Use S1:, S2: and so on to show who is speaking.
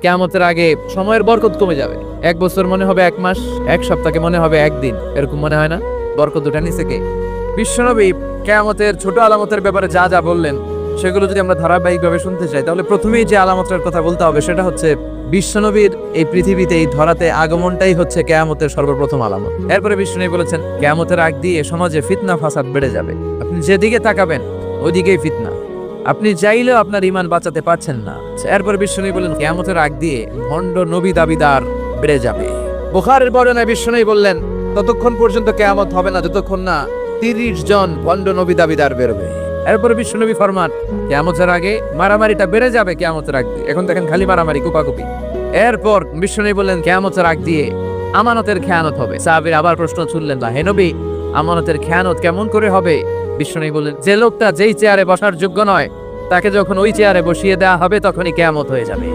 S1: কিয়ামতের আগে সময়ের বরকত কমে যাবে। 1 বছর মনে হবে 1 মাস, 1 সপ্তাহকে মনে হবে 1 দিন, এরকম মনে হয় না? বরকত দুটা নিচে কে? বিশ্বনবী কিয়ামতের ছোট আলামতের ব্যাপারে যা যা বললেন সেগুলো যদি আমরা ধারাবাহিকভাবে শুনতে চাই, তাহলে প্রথমেই যে আলামতের কথা বলতে হবে সেটা হচ্ছে বিশ্বনবীর এই পৃথিবীতে, এই ধরাতে আগমনটাই হচ্ছে কিয়ামতের সর্বপ্রথম আলামত। এরপরে বিশ্বনবী বলেছেন কিয়ামতের আগ দিয়ে সমাজে ফিতনা ফাসাদ বেড়ে যাবে। আপনি যেদিকে তাকাবেন ওইদিকেই ফিতনা, আপনি চাইলেও আপনার ঈমান বাঁচাতে পারছেন না। এরপরে বিশ্বনবী বলেন কিয়ামতের আগ দিয়ে ভণ্ড নবী দাবিদার বেড়ে যাবে। বুখারীর বর্ণনায় বিশ্বনবী বললেন ততক্ষণ পর্যন্ত কিয়ামত হবে না যতক্ষণ না 30 জন ভণ্ড নবী দাবিদার বেরোবে। এরপরে বিশ্বনবী ফরমান কিয়ামতের আগে মারামারিটা বেড়ে যাবে। কিয়ামতের আগ দিয়ে এখন দেখেন খালি মারামারি, কুপাকুপি। এরপর বিশ্বনবী বললেন কিয়ামতের আগ দিয়ে আমানতের খেয়ানত হবে। সাহাবীরা আবার প্রশ্ন ছুড়লেন, না হে নবী, আমানতের খেয়ানত কেমন করে হবে? বিশ্বনবী বললেন যে লোকটা যেই চেয়ারে বসার যোগ্য নয় তাকে যখন ওই চেয়ারে বসিয়ে দেওয়া হবে তখনই কিয়ামত হয়ে যাবে।